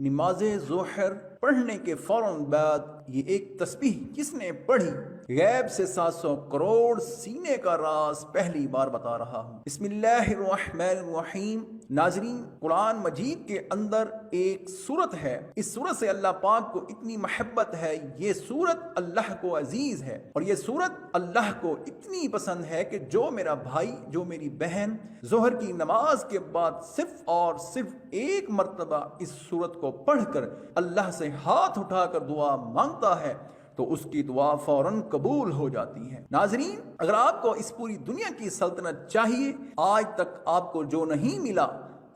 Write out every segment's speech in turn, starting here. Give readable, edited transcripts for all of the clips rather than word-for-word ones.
نماز ظہر پڑھنے کے فوراً بعد یہ ایک تسبیح کس نے پڑھی؟ غیب سے 700 کروڑ سینے کا راز پہلی بار بتا رہا ہوں۔ بسم اللہ الرحمن الرحیم۔ ناظرین، قرآن مجید کے اندر ایک سورت ہے، اس سورت سے اللہ پاک کو اتنی محبت ہے، یہ سورت اللہ کو عزیز ہے، اور یہ سورت اللہ کو اتنی پسند ہے کہ جو میرا بھائی، جو میری بہن ظہر کی نماز کے بعد صرف اور صرف ایک مرتبہ اس سورت کو پڑھ کر اللہ سے ہاتھ اٹھا کر دعا مانگتا ہے تو اس کی دعا فوراً قبول ہو جاتی ہے۔ ناظرین، اگر آپ کو اس پوری دنیا کی سلطنت چاہیے، آج تک آپ کو جو نہیں ملا،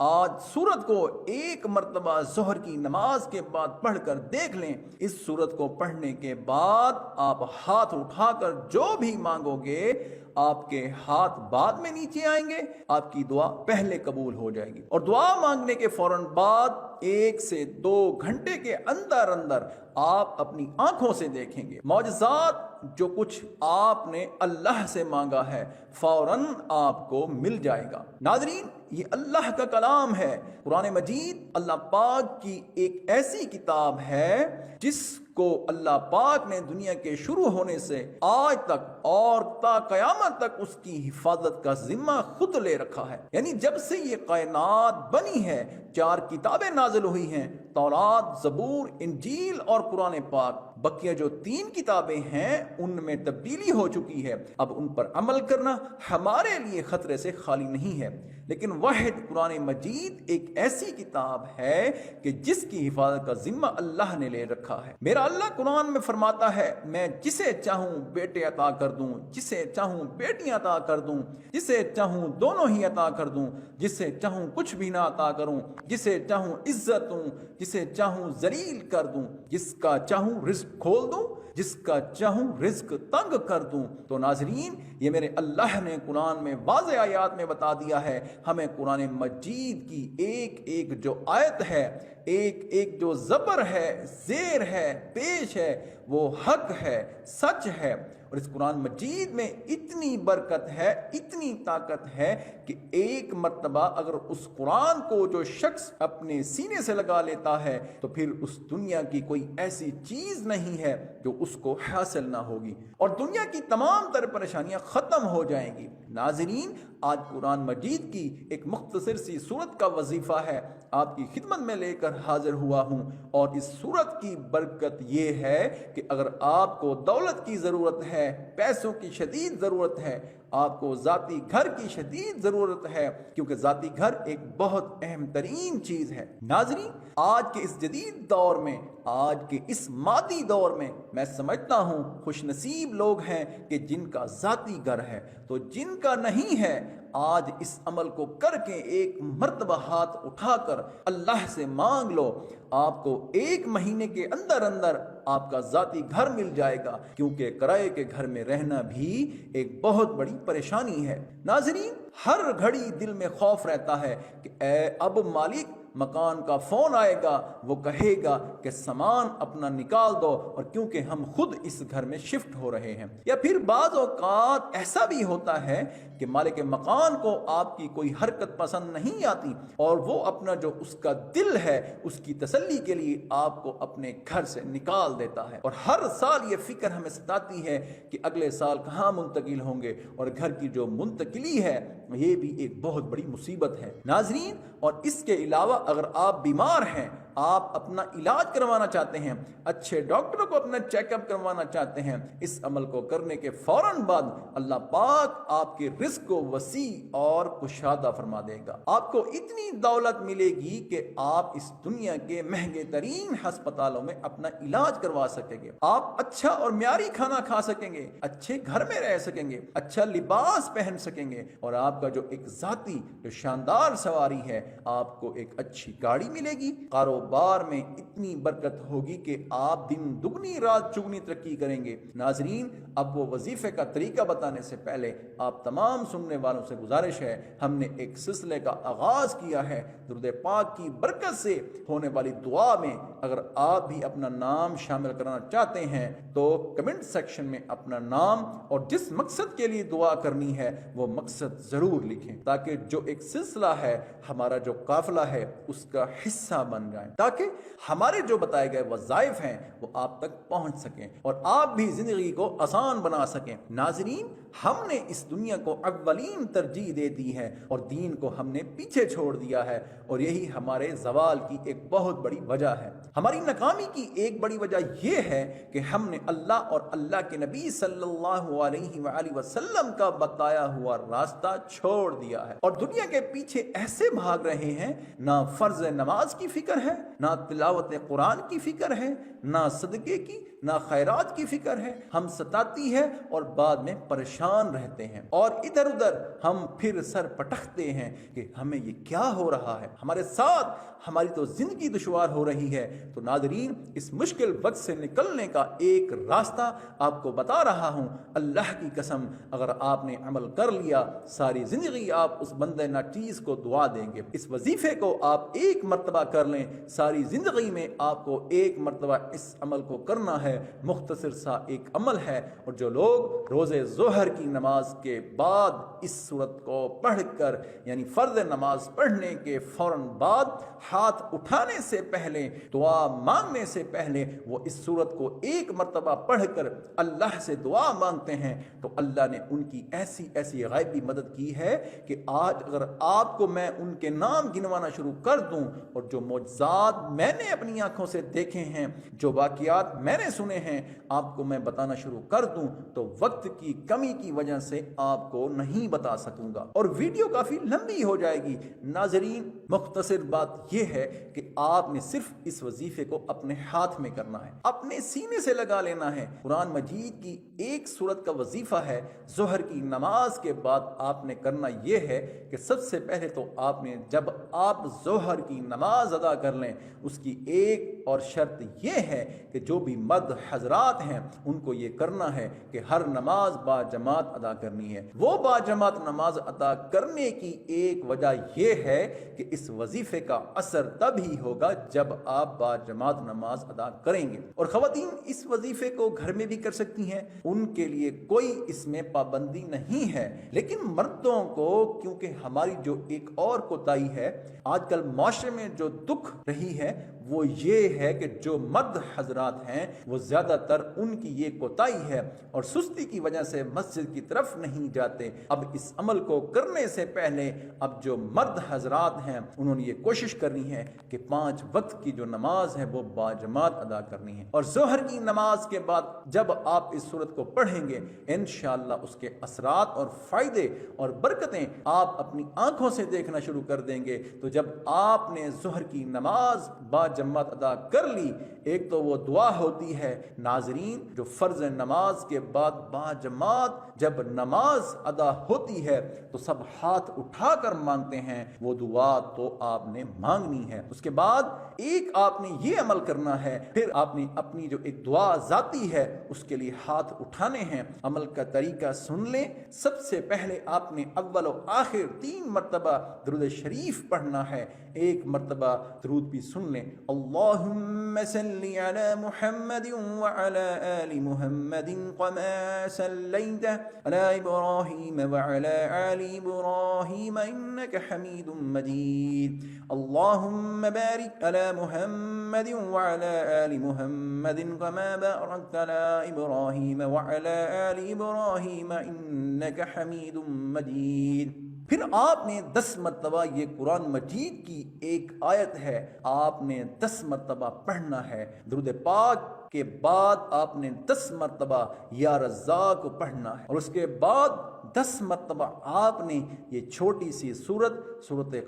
آج سورت کو ایک مرتبہ ظہر کی نماز کے بعد پڑھ کر دیکھ لیں۔ اس سورت کو پڑھنے کے بعد آپ ہاتھ اٹھا کر جو بھی مانگو گے، آپ کے ہاتھ بعد میں نیچے آئیں گے، آپ کی دعا پہلے قبول ہو جائے گی، اور دعا مانگنے کے فوراً بعد 1 سے 2 گھنٹے کے اندر اندر آپ اپنی آنکھوں سے دیکھیں گے معجزات۔ جو کچھ آپ نے اللہ سے مانگا ہے فوراً آپ کو مل جائے گا۔ ناظرین، یہ اللہ کا کلام ہے۔ قرآن مجید اللہ پاک کی ایک ایسی کتاب ہے جس کو اللہ پاک نے دنیا کے شروع ہونے سے آج تک اور تا قیامت تک اس کی حفاظت کا ذمہ خود لے رکھا ہے۔ یعنی جب سے یہ کائنات بنی ہے 4 کتابیں نازل ہوئی ہیں، تورات، زبور، انجیل اور قرآن پاک۔ بقیہ جو 3 کتابیں ہیں ان میں تبدیلی ہو چکی ہے، اب ان پر عمل کرنا ہمارے لیے خطرے سے خالی نہیں ہے، لیکن واحد قرآن مجید ایک ایسی کتاب ہے کہ جس کی حفاظت کا ذمہ اللہ نے لے رکھا ہے۔ میرا اللہ قرآن میں فرماتا ہے، میں جسے چاہوں بیٹے عطا کر دوں، جسے چاہوں بیٹیاں عطا کر دوں، جسے چاہوں دونوں ہی عطا کر دوں، جسے چاہوں کچھ بھی نہ عطا کروں، جسے چاہوں عزت دوں، جسے چاہوں ذلیل کر دوں، جس کا چاہوں رزق کھول دوں، جس کا چاہوں رزق تنگ کر دوں۔ تو ناظرین، یہ میرے اللہ نے قرآن میں واضح آیات میں بتا دیا ہے۔ ہمیں قرآن مجید کی ایک ایک جو آیت ہے، ایک ایک جو زبر ہے، زیر ہے، پیش ہے، وہ حق ہے، سچ ہے، اور اس قرآن مجید میں اتنی برکت ہے، اتنی طاقت ہے کہ ایک مرتبہ اگر اس قرآن کو جو شخص اپنے سینے سے لگا لیتا ہے تو پھر اس دنیا کی کوئی ایسی چیز نہیں ہے جو اس کو حاصل نہ ہوگی، اور دنیا کی تمام تر پریشانیاں ختم ہو جائیں گی۔ ناظرین، آج قرآن مجید کی ایک مختصر سی سورت کا وظیفہ ہے آپ کی خدمت میں لے کر حاضر ہوا ہوں، اور اس سورت کی برکت یہ ہے کہ اگر آپ کو دولت کی ضرورت ہے، پیسوں کی شدید ضرورت ہے، آپ کو ذاتی گھر کی شدید ضرورت ہے، کیونکہ ذاتی گھر ایک بہت اہم ترین چیز ہے۔ ناظرین، آج کے اس جدید دور میں، آج کے اس مادی دور میں میں سمجھتا ہوں خوش نصیب لوگ ہیں کہ جن کا ذاتی گھر ہے، تو جن کا نہیں ہے آج اس عمل کو کر کے ایک مرتبہ ہاتھ اٹھا کر اللہ سے مانگ لو، آپ کو 1 مہینے کے اندر اندر آپ کا ذاتی گھر مل جائے گا، کیونکہ کرائے کے گھر میں رہنا بھی ایک بہت بڑی پریشانی ہے۔ ناظرین، ہر گھڑی دل میں خوف رہتا ہے کہ اے اب مالک، مکان کا فون آئے گا، وہ کہے گا کہ سامان اپنا نکال دو، اور کیونکہ ہم خود اس گھر میں شفٹ ہو رہے ہیں۔ یا پھر بعض اوقات ایسا بھی ہوتا ہے کہ مالک مکان کو آپ کی کوئی حرکت پسند نہیں آتی، اور وہ اپنا جو اس کا دل ہے اس کی تسلی کے لیے آپ کو اپنے گھر سے نکال دیتا ہے، اور ہر سال یہ فکر ہمیں ستاتی ہے کہ اگلے سال کہاں منتقل ہوں گے، اور گھر کی جو منتقلی ہے یہ بھی ایک بہت بڑی مصیبت ہے۔ ناظرین، اور اس کے علاوہ اگر آپ بیمار ہیں، آپ اپنا علاج کروانا چاہتے ہیں، اچھے ڈاکٹروں کو اپنا چیک اپ کروانا چاہتے ہیں، اس عمل کو کرنے کے فوراً بعد اللہ پاک آپ کے رزق کو وسیع اور کشادہ فرما دے گا۔ آپ کو اتنی دولت ملے گی کہ آپ اس دنیا کے مہنگے ترین ہسپتالوں میں اپنا علاج کروا سکیں گے، آپ اچھا اور معیاری کھانا کھا سکیں گے، اچھے گھر میں رہ سکیں گے، اچھا لباس پہن سکیں گے، اور آپ کا جو ایک ذاتی جو شاندار سواری ہے، آپ کو ایک اچھی گاڑی ملے گی۔ کاروبار میں اتنی برکت ہوگی کہ آپ دن دگنی رات چگنی ترقی کریں گے۔ ناظرین، اب وہ وظیفے کا طریقہ بتانے سے پہلے آپ تمام سننے والوں سے گزارش ہے، ہم نے ایک سلسلے کا آغاز کیا ہے درود پاک کی برکت سے ہونے والی دعا میں۔ اگر آپ بھی اپنا نام شامل کرانا چاہتے ہیں تو کمنٹ سیکشن میں اپنا نام اور جس مقصد کے لیے دعا کرنی ہے وہ مقصد ضرور لکھیں، تاکہ جو ایک سلسلہ ہے، ہمارا جو قافلہ ہے، اس کا حصہ بن جائیں۔ تاکہ ہمارے جو بتائے گئے وظائف ہیں وہ آپ تک پہنچ سکیں اور آپ بھی زندگی کو آسان بنا سکیں۔ ناظرین، ہم نے اس دنیا کو اولین ترجیح دے دی ہے اور دین کو ہم نے پیچھے چھوڑ دیا ہے، اور یہی ہمارے زوال کی ایک بہت بڑی وجہ ہے۔ ہماری ناکامی کی ایک بڑی وجہ یہ ہے کہ ہم نے اللہ اور اللہ کے نبی صلی اللہ علیہ وآلہ وسلم کا بتایا ہوا راستہ چھوڑ دیا ہے اور دنیا کے پیچھے ایسے بھاگ رہے ہیں، نہ فرض نماز کی فکر ہے، نہ تلاوت قرآن کی فکر ہے، نہ صدقے کی، نہ خیرات کی فکر ہے۔ ہم ستاتی ہے اور بعد میں پریشان رہتے ہیں، اور ادھر ادھر ہم پھر سر پٹکتے ہیں کہ ہمیں یہ کیا ہو رہا ہے، ہمارے ساتھ ہماری تو زندگی دشوار ہو رہی ہے۔ تو ناظرین، اس مشکل وقت سے نکلنے کا ایک راستہ آپ کو بتا رہا ہوں۔ اللہ کی قسم، اگر آپ نے عمل کر لیا، ساری زندگی آپ اس بندے ناچیز کو دعا دیں گے۔ اس وظیفے کو آپ ایک مرتبہ کر لیں، ساری زندگی میں آپ کو ایک مرتبہ اس عمل کو کرنا ہے۔ مختصر سا ایک عمل ہے، اور جو لوگ روزے ظہر کی نماز کے بعد اس سورت کو پڑھ کر، یعنی فرض نماز پڑھنے کے فوراً بعد ہاتھ اٹھانے سے پہلے، دعا مانگنے سے پہلے وہ اس سورت کو ایک مرتبہ پڑھ کر اللہ سے دعا مانگتے ہیں، تو اللہ نے ان کی ایسی ایسی غیبی مدد کی ہے کہ آج اگر آپ کو میں ان کے نام گنوانا شروع کر دوں، اور جو معجزات میں نے اپنی آنکھوں سے دیکھے ہیں، جو واقعات میں نے سنے ہیں، آپ کو میں بتانا شروع کر دوں تو وقت کی کمی کی وجہ سے آپ کو نہیں بتا سکوں گا، اور ویڈیو کافی لمبی ہو جائے گی۔ ناظرین، مختصر بات یہ ہے کہ آپ نے صرف اس وظیفے کو اپنے ہاتھ میں کرنا ہے، اپنے سینے سے لگا لینا ہے۔ قرآن مجید کی ایک سورت کا وظیفہ ہے، ظہر کی نماز کے بعد آپ نے کرنا یہ ہے کہ سب سے پہلے تو آپ نے، جب آپ ظہر کی نماز ادا کر لیں، اس کی ایک اور شرط یہ ہے کہ جو بھی مرد حضرات ہیں ان کو یہ کرنا ہے کہ ہر نماز با جماعت ادا کرنی ہے۔ وہ با جماعت نماز ادا کرنے کی ایک وجہ یہ ہے کہ اس وظیفے کا اثر تب ہی ہوگا جب آپ با جماعت نماز ادا کریں گے۔ اور خواتین اس وظیفے کو گھر میں بھی کر سکتی ہیں، ان کے لیے کوئی اس میں پابندی نہیں ہے، لیکن مردوں کو، کیونکہ ہماری جو ایک اور کوتاہی ہے آج کل معاشرے میں جو دکھ رہی ہے وہ یہ ہے کہ جو مرد حضرات ہیں وہ زیادہ تر ان کی یہ کوتاہی ہے اور سستی کی وجہ سے مسجد کی طرف نہیں جاتے۔ اب اس عمل کو کرنے سے پہلے اب جو مرد حضرات ہیں انہوں نے یہ کوشش کرنی ہے کہ 5 وقت کی جو نماز ہے وہ باجماعت ادا کرنی ہے، اور ظہر کی نماز کے بعد جب آپ اس سورت کو پڑھیں گے انشاءاللہ اس کے اثرات اور فائدے اور برکتیں آپ اپنی آنکھوں سے دیکھنا شروع کر دیں گے۔ تو جب آپ نے ظہر کی نماز باجماعت ادا کر لی، ایک تو وہ دعا ہوتی ہے ناظرین جو فرض نماز کے بعد باجماعت جب نماز ادا ہوتی ہے تو سب ہاتھ اٹھا کر مانگتے ہیں، وہ دعا تو آپ نے مانگنی ہے۔ اس کے بعد ایک آپ نے یہ عمل کرنا ہے، پھر آپ نے اپنی جو ایک دعا ذاتی ہے اس کے لیے ہاتھ اٹھانے ہیں۔ عمل کا طریقہ سن لیں۔ سب سے پہلے آپ نے اول و آخر 3 مرتبہ درود شریف پڑھنا ہے۔ ایک مرتبہ درود بھی سن لیں، اللہم صلی علی محمد وعلی آل محمد کما صلیت علی ابراہیم وعلی آل ابراہیم انک حمید مجید، اللہم بارک علی محمد وعلی آل محمد کما بارکت علی ابراہیم وعلی آل ابراہیم انک حمید مجید۔ پھر آپ نے 10 مرتبہ، یہ قرآن مجید کی ایک آیت ہے، آپ نے 10 مرتبہ پڑھنا ہے۔ درود پاک کے بعد آپ نے 10 مرتبہ یا رزاق پڑھنا ہے، اور اس کے بعد 10 مرتبہ آپ نے یہ چھوٹی سی سورت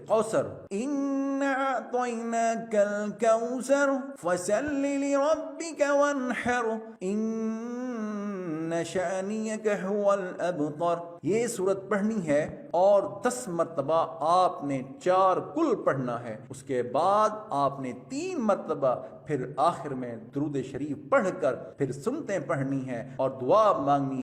کوثر، اِنَّا أَعْطَيْنَاكَ الْكَوْثَرَ فَصَلِّ لِرَبِّكَ وَانْحَرْ إِنَّ شَأْنِيَكَ هُوَ الْأَبْتَرُ، یہ سورت پڑھنی ہے، اور 10 مرتبہ آپ نے 4 کل پڑھنا ہے۔ اس کے بعد آپ نے 3 مرتبہ پھر آخر میں درود شریف پڑھ کر پھر سنتیں پڑھنی ہے اور دعا مانگنی